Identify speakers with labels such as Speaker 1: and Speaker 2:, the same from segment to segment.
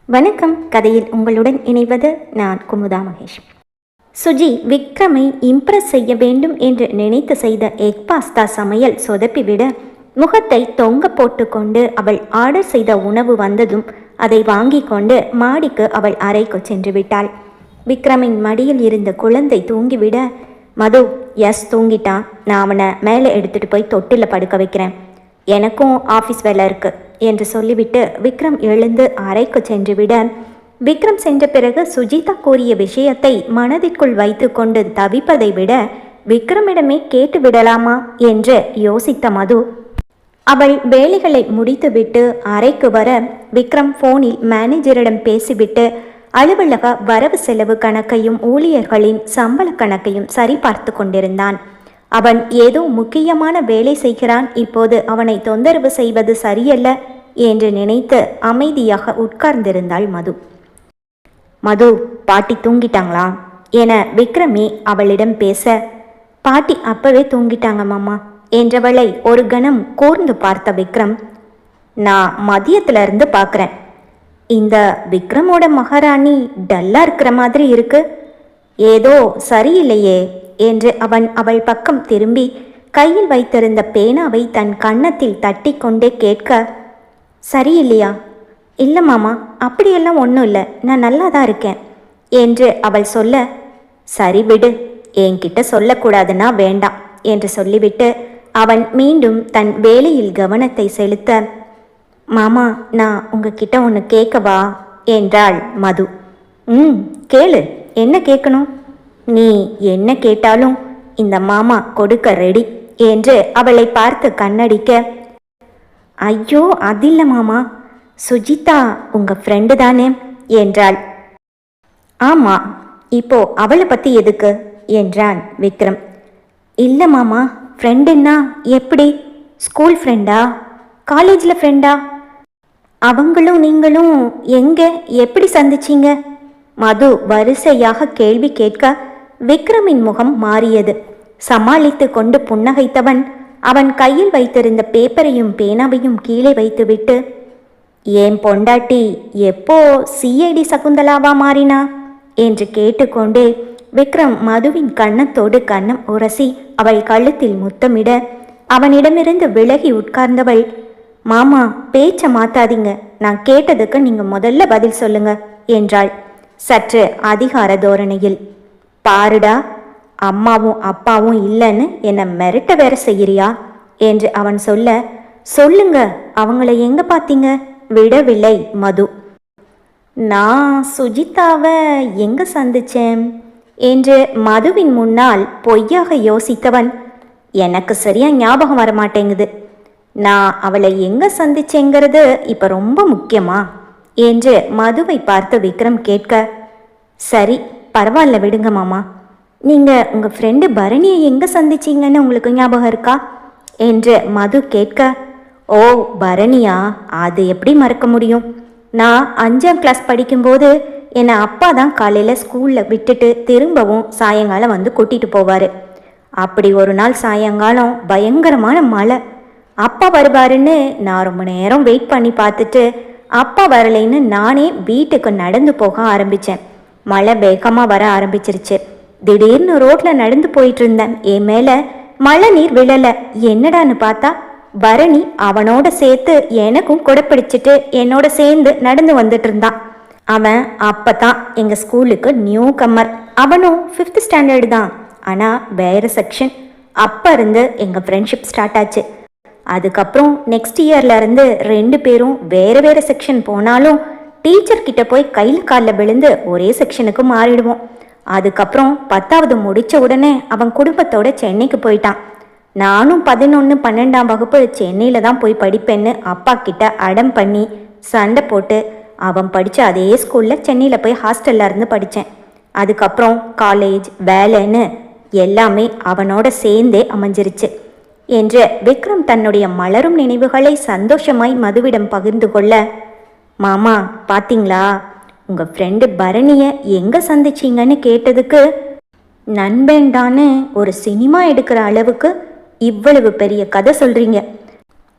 Speaker 1: வணக்கம். கதையில் உங்களுடன் இணைவது நான் குமுதா மகேஷ். சுஜி விக்ரமை இம்ப்ரெஸ் செய்ய வேண்டும் என்று நினைத்து செய்த எக் பாஸ்தா சமையல் சொதப்பிவிட முகத்தை தொங்க போட்டுக்கொண்டு அவள் ஆர்டர் செய்த உணவு வந்ததும் அதை வாங்கி கொண்டு மாடிக்கு அவள் அறைக்கு சென்று விட்டாள். விக்ரமின் மடியில் இருந்த குழந்தை தூங்கிவிட, மது எஸ் தூங்கிட்டான், நான் அவனை மேலே எடுத்துட்டு போய் தொட்டில் படுக்க வைக்கிறேன், எனக்கும் ஆஃபீஸ் வேலை இருக்கு என்று சொல்லிவிட்டு விக்ரம் எழுந்து அறைக்கு சென்றுவிட, விக்ரம் சென்ற பிறகு சுஜிதா கூறிய விஷயத்தை மனதிற்குள் வைத்து கொண்டு தவிப்பதை விட விக்ரமிடமே கேட்டு விடலாமா என்று யோசித்த மது அவள் வேலைகளை முடித்துவிட்டு அறைக்கு வர, விக்ரம் போனில் மேனேஜரிடம் பேசிவிட்டு அலுவலக வரவு செலவு கணக்கையும் ஊழியர்களின் சம்பள கணக்கையும் சரிபார்த்து கொண்டிருந்தான். அவன் ஏதோ முக்கியமான வேலை செய்கிறான், இப்போது அவனை தொந்தரவு செய்வது சரியல்ல என்று நினைத்து அமைதியாக உட்கார்ந்திருந்தாள் மது. மது, பாட்டி தூங்கிட்டாங்களா என விக்ரமே அவளிடம் பேச, பாட்டி அப்பவே தூங்கிட்டாங்க மாமா என்றவளை ஒரு கணம் கூர்ந்து பார்த்த விக்ரம், நான் மதியத்துல இருந்து பார்க்குறேன், இந்த விக்ரமோட மகாராணி டல்லா இருக்கிற மாதிரி இருக்கு, ஏதோ சரியில்லையே என்று அவன் அவள் பக்கம் திரும்பி கையில் வைத்திருந்த பேனாவை தன் கன்னத்தில் தட்டி கொண்டே கேட்க, சரியில்லையா? இல்லை மாமா, அப்படியெல்லாம் ஒன்றும் இல்லை, நான் நல்லா தான் இருக்கேன் என்று அவள் சொல்ல, சரி விடு, என்கிட்ட சொல்லக்கூடாதுன்னா வேண்டாம் என்று சொல்லிவிட்டு அவன் மீண்டும் தன் வேலையில் கவனத்தை செலுத்த, மாமா நான் உங்ககிட்ட ஒன்று கேட்கவா என்றாள் மது. கேளு, என்ன கேட்கணும்? நீ என்ன கேட்டாலும் இந்த மாமா கொடுக்க ரெடி என்று அவளை பார்த்து கண்ணடிக்க, ஐயோ அதில்ல மாமா, சுஜிதா உங்க ஃப்ரெண்டு தானே என்றாள். ஆமா, இப்போ அவளை பத்தி எதுக்கு என்றான் விக்ரம். இல்லை மாமா, ஃப்ரெண்டுன்னா எப்படி? ஸ்கூல் ஃப்ரெண்டா, காலேஜில் ஃப்ரெண்டா? அவங்களும் நீங்களும் எங்க எப்படி சந்திச்சிங்க? மது வரிசையாக கேள்வி கேட்க விக்ரமின் முகம் மாறியது. சமாளித்து கொண்டு புன்னகைத்தவன் அவன் கையில் வைத்திருந்த பேப்பரையும் பேனாவையும் கீழே வைத்துவிட்டு, ஏன் பொண்டாட்டி எப்போ சிஐடி சகுந்தலாவா மாறினா என்று கேட்டுக்கொண்டே விக்ரம் மதுவின் கன்னத்தோடு கன்னம் உரசி அவள் கழுத்தில் முத்தமிட, அவனிடமிருந்து விலகி உட்கார்ந்தவள், மாமா பேச்ச மாத்தாதீங்க, நான் கேட்டதுக்கு நீங்க முதல்ல பதில் சொல்லுங்க என்றாள் சற்று அதிகார தோரணையில். பாருடா, அம்மாவும் அப்பாவும் இல்லைன்னு என்னை மிரட்ட வேற செய்யறியா என்று அவன் சொல்ல, சொல்லுங்க, அவங்கள எங்க பார்த்தீங்க? விடவில்லை மது. நான் சுஜிதாவை எங்க சந்திச்சேன் என்று மதுவின் முன்னால் பொய்யாக யோசித்தவன், எனக்கு சரியா ஞாபகம் வரமாட்டேங்குது, நான் அவளை எங்க சந்திச்சேங்கிறது இப்ப ரொம்ப முக்கியமா என்று மதுவை பார்த்து விக்ரம் கேட்க, சரி பரவாயில்ல விடுங்க மாமா, நீங்கள் உங்கள் ஃப்ரெண்டு பரணியை எங்கே சந்திச்சிங்கன்னு உங்களுக்கு ஞாபகம் இருக்கா என்று மது கேட்க, ஓ பரணியா, அது எப்படி மறக்க முடியும்? நான் 5ஆம் கிளாஸ் படிக்கும்போது என்னை அப்பா தான் காலையில் ஸ்கூலில் விட்டுட்டு திரும்பவும் சாயங்காலம் வந்து கூட்டிகிட்டு போவார். அப்படி ஒரு நாள் சாயங்காலம் பயங்கரமான மழை, அப்பா வருவாருன்னு நான் ரொம்ப நேரம் வெயிட் பண்ணி பார்த்துட்டு அப்பா வரலைன்னு நானே வீட்டுக்கு நடந்து போக ஆரம்பித்தேன். மழை வேகமாக வர ஆரம்பிச்சிருச்சு. திடீர்னு ரோட்டில் நடந்து போயிட்டு இருந்தேன், என் மேலே மழை நீர் விழலை. என்னடான்னு பார்த்தா பரணி அவனோட சேர்த்து எனக்கும் கொடைப்பிடிச்சிட்டு என்னோட சேர்ந்து நடந்து வந்துட்டு இருந்தான். அவன் அப்போ தான் எங்கள் ஸ்கூலுக்கு நியூ கம்மர். அவனும் 5th ஸ்டாண்டர்டு தான், ஆனால் வேறு செக்ஷன். அப்போ இருந்து எங்கள் ஃப்ரெண்ட்ஷிப் ஸ்டார்ட் ஆச்சு. அதுக்கப்புறம் நெக்ஸ்ட் இயர்லேருந்து 2 பேரும் வேறு வேறு செக்ஷன் போனாலும் டீச்சர்கிட்ட போய் கையில் காலில் விழுந்து ஒரே செக்ஷனுக்கு மாறிடுவோம். அதுக்கப்புறம் 10வது முடித்த உடனே அவன் குடும்பத்தோட சென்னைக்கு போயிட்டான். நானும் 11, 12ஆம் வகுப்பு சென்னையில் தான் போய் படிப்பேன்னு அப்பா கிட்ட அடம் பண்ணி சண்டை போட்டு அவன் படித்த அதே ஸ்கூலில் சென்னையில் போய் ஹாஸ்டலில் இருந்து படித்தேன். அதுக்கப்புறம் காலேஜ் வேலைன்னு எல்லாமே அவனோட சேர்ந்தே அமைஞ்சிருச்சு என்று விக்ரம் தன்னுடைய மலரும் நினைவுகளை சந்தோஷமாய் மதுவிடம் பகிர்ந்து கொள்ள, மாமா பார்த்தீங்களா, உங்கள் ஃப்ரெண்டு பரணியை எங்கே சந்திச்சிங்கன்னு கேட்டதுக்கு நண்பன்டான்னு ஒரு சினிமா எடுக்கிற அளவுக்கு இவ்வளவு பெரிய கதை சொல்கிறீங்க.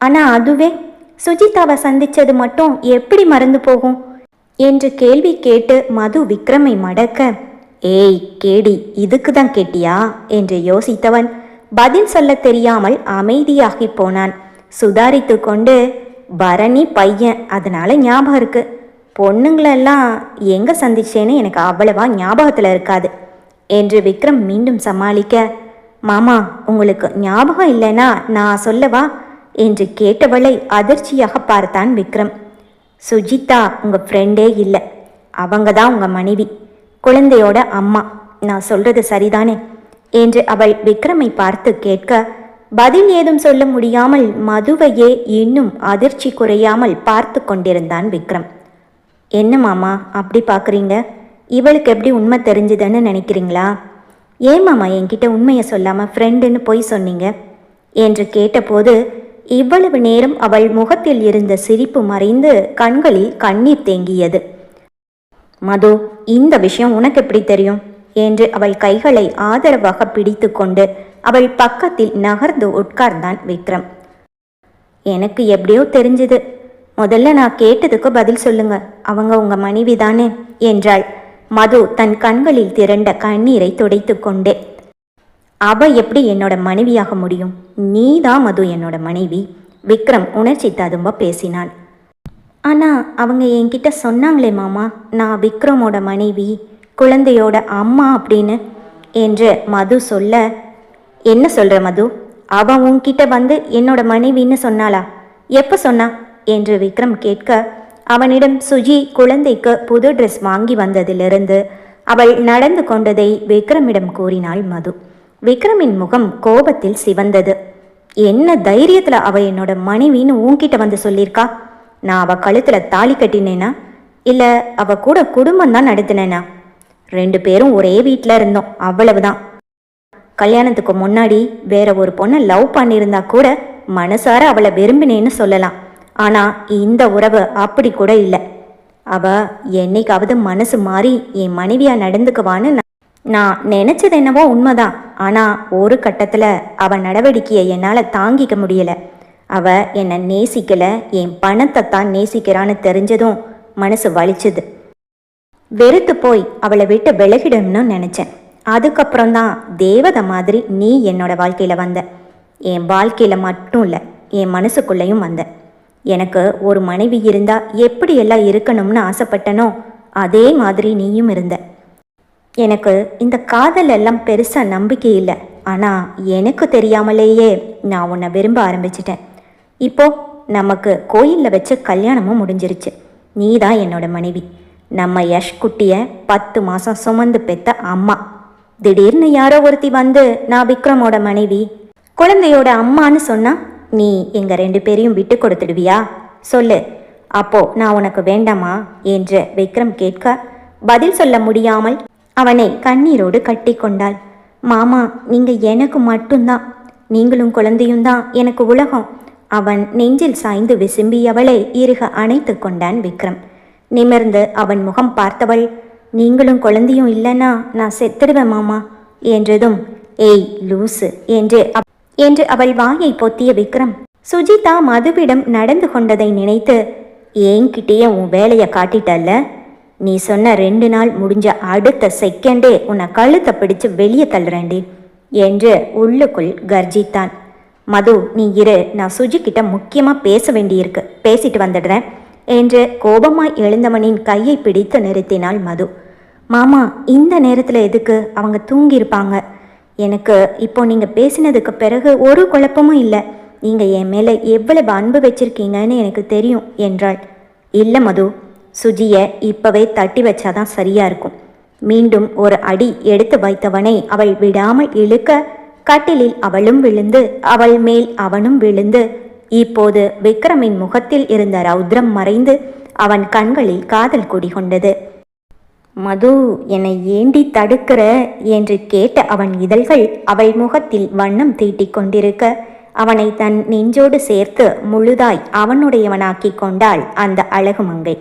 Speaker 1: ஆனால் அதுவே சுஜிதாவை சந்தித்தது மட்டும் எப்படி மறந்து போகும் என்று கேள்வி கேட்டு மது விக்ரமை மடக்க, ஏய் கேடி, இதுக்கு தான் கேட்டியா என்று யோசித்தவன் பதில் சொல்ல தெரியாமல் அமைதியாகி போனான். சுதாரித்து கொண்டு, பரணி பையன், அதனால ஞாபகம் இருக்கு. பொண்ணுங்களெல்லாம் எங்கே சந்திச்சேன்னு எனக்கு அவ்வளவா ஞாபகத்தில் இருக்காது என்று விக்ரம் மீண்டும் சமாளிக்க, மாமா உங்களுக்கு ஞாபகம் இல்லைன்னா நான் சொல்லவா என்று கேட்டவளை அதிர்ச்சியாக பார்த்தான் விக்ரம். சுஜிதா உங்கள் ஃப்ரெண்டே இல்லை, அவங்க தான் உங்கள் மனைவி, குழந்தையோட அம்மா. நான் சொல்றது சரிதானே என்று அவள் விக்ரமை பார்த்து கேட்க, பதில் ஏதும் சொல்ல முடியாமல் மதுவையே இன்னும் அதிர்ச்சி குறையாமல் பார்த்து கொண்டிருந்தான் விக்ரம். என்ன மாமா அப்படி பார்க்குறீங்க? இவளுக்கு எப்படி உண்மை தெரிஞ்சுதுன்னு நினைக்கிறீங்களா? ஏன் மாமா என்கிட்ட உண்மையை சொல்லாமல் ஃப்ரெண்டுன்னு போய் சொன்னீங்க என்று கேட்டபோது இவ்வளவு நேரம் அவள் முகத்தில் இருந்த சிரிப்பு மறைந்து கண்களில் கண்ணீர் தேங்கியது. மது, இந்த விஷயம் உனக்கு எப்படி தெரியும் என்று அவள் கைகளை ஆதரவாக பிடித்து கொண்டு அவள் பக்கத்தில் நகர்ந்து உட்கார்ந்தான் விக்ரம். எனக்கு எப்படியோ தெரிஞ்சுது. முதல்ல நான் கேட்டதுக்கு பதில் சொல்லுங்க, அவங்க உங்க மனைவி தானே என்றாள் மது தன் கண்களில் திரண்ட கண்ணீரை துடைத்து கொண்டே. அவ எப்படி என்னோட மனைவியாக முடியும்? நீதான் மது என்னோட மனைவி, விக்ரம் உணர்ச்சி ததும்ப பேசினான். ஆனால் அவங்க என்கிட்ட சொன்னாங்களே மாமா, நான் விக்ரமோட மனைவி, குழந்தையோட அம்மா அப்படின்னு என்று மது சொல்ல, என்ன சொல்கிற மது? அவன் உன்கிட்ட வந்து என்னோட மனைவின்னு சொன்னாளா? எப்போ சொன்னா என்று விக்ரம் கேட்க, அவனிடம் சுஜி குழந்தைக்கு புது ட்ரெஸ் வாங்கி வந்ததிலிருந்து அவள் நடந்து கொண்டதை விக்ரமிடம் கூறினாள் மது. விக்ரமின் முகம் கோபத்தில் சிவந்தது. என்ன தைரியத்தில் அவ என்னோட மனைவின்னு உன்கிட்ட வந்து சொல்லியிருக்கா? நான் அவ கழுத்தில் தாலி கட்டினேனா இல்லை அவ கூட குடும்பம் தான் நடத்தினேனா? 2 பேரும் ஒரே வீட்டில் இருந்தோம், அவ்வளவுதான். கல்யாணத்துக்கு முன்னாடி வேற ஒரு பொண்ணை லவ் பண்ணியிருந்தா கூட மனசார அவளை விரும்பினேன்னு சொல்லலாம். ஆனால் இந்த உறவு அப்படி கூட இல்லை. அவ என்னைக்காவது மனசு மாறி என் மனைவியா நடந்துக்குவான்னு நான் நினைச்சது என்னவோ உண்மைதான். ஆனால் ஒரு கட்டத்தில் அவ நடவடிக்கையை என்னால் தாங்கிக்க முடியலை. அவ என்னை நேசிக்கலை, என் பணத்தை தான் நேசிக்கிறான்னு தெரிஞ்சதும் மனசு வலிச்சுது. வெறுத்து போய் அவளை விட்டு விலகிடணும்னு நினச்சேன். அதுக்கப்புறம்தான் தேவதை மாதிரி நீ என்னோட வாழ்க்கையில் வந்த. என் வாழ்க்கையில் மட்டும் இல்லை, என் மனசுக்குள்ளேயும் வந்த. எனக்கு ஒரு மனைவி இருந்தால் எப்படி எல்லாம் இருக்கணும்னு ஆசைப்பட்டனோ அதே மாதிரி நீயும் இருந்த. எனக்கு இந்த காதல் எல்லாம் பெருசாக நம்பிக்கை இல்லை. ஆனால் எனக்கு தெரியாமலேயே நான் உன்னை விரும்ப ஆரம்பிச்சிட்டேன். இப்போ நமக்கு கோயிலில் வச்சு கல்யாணமும் முடிஞ்சிருச்சு. நீ தான் என்னோட மனைவி. நம்ம யஷ் குட்டியை 10 மாதம் சுமந்து பெத்த அம்மா. திடீர்னு யாரோ ஒருத்தி வந்து நான் விக்ரமோட மனைவி, குழந்தையோட அம்மான்னு சொன்னா நீ எங்கள் 2 பேரையும் விட்டு கொடுத்துடுவியா? சொல்லு. அப்போ நான் உனக்கு வேண்டாமா என்று விக்ரம் கேட்க, பதில் சொல்ல முடியாமல் அவனை கண்ணீரோடு கட்டி கொண்டாள். மாமா, நீங்கள் எனக்கு மட்டும்தான், நீங்களும் குழந்தையும் தான் எனக்கு உலகம். அவன் நெஞ்சில் சாய்ந்து விசும்பியவளை இறுக அணைத்து கொண்டான் விக்ரம். நிமிர்ந்து அவன் முகம் பார்த்தவள், நீங்களும் குழந்தையும் இல்லைன்னா நான் செத்துடுவேன் மாமா என்றதும், ஏய் லூசு என்று அவள் வாயை பொத்திய விக்ரம் சுஜிதா மதுவிடம் நடந்து கொண்டதை நினைத்து, என்கிட்டயே உன் வேலையை காட்டிட்டல்ல, நீ சொன்ன 2 நாள் முடிஞ்ச அடுத்த செகண்டே உன்னை கழுத்தை பிடிச்சு வெளியே தள்ளுறேண்டி என்று உள்ளுக்குள் கர்ஜித்தான். மது, நீ இரு, நான் சுஜிக்கிட்ட முக்கியமாக பேச வேண்டியிருக்கு, பேசிட்டு வந்துடுறேன் என்று கோபமாய் எழுந்தவனின் கையை பிடித்து நிறுத்தினாள் மது. மாமா, இந்த நேரத்தில் எதுக்கு? அவங்க தூங்கியிருப்பாங்க. எனக்கு இப்போ நீங்கள் பேசினதுக்கு பிறகு ஒரு குழப்பமும் இல்லை. நீங்கள் என் மேலே எவ்வளவு அன்பு வச்சிருக்கீங்கன்னு எனக்கு தெரியும் என்றாள். இல்லை மது, சுஜியை இப்போவே தட்டி வச்சாதான் சரியா இருக்கும். மீண்டும் ஒரு அடி எடுத்து வைத்தவனை அவள் விடாமல் இழுக்க, கட்டிலில் அவளும் விழுந்து அவள் மேல் அவனும் விழுந்து, இப்போது விக்ரமின் முகத்தில் இருந்த ரௌத்ரம் மறைந்து அவன் கண்களில் காதல் குடிகொண்டது. மது, என்னை ஏண்டி தடுக்கிற என்று கேட்ட அவன் இதழ்கள் அவள் முகத்தில் வண்ணம் தீட்டிக் கொண்டிருக்க, அவனை தன் நெஞ்சோடு சேர்த்து முழுதாய் அவனுடையவனாக்கி கொண்டாள் அந்த அழகு மங்கை.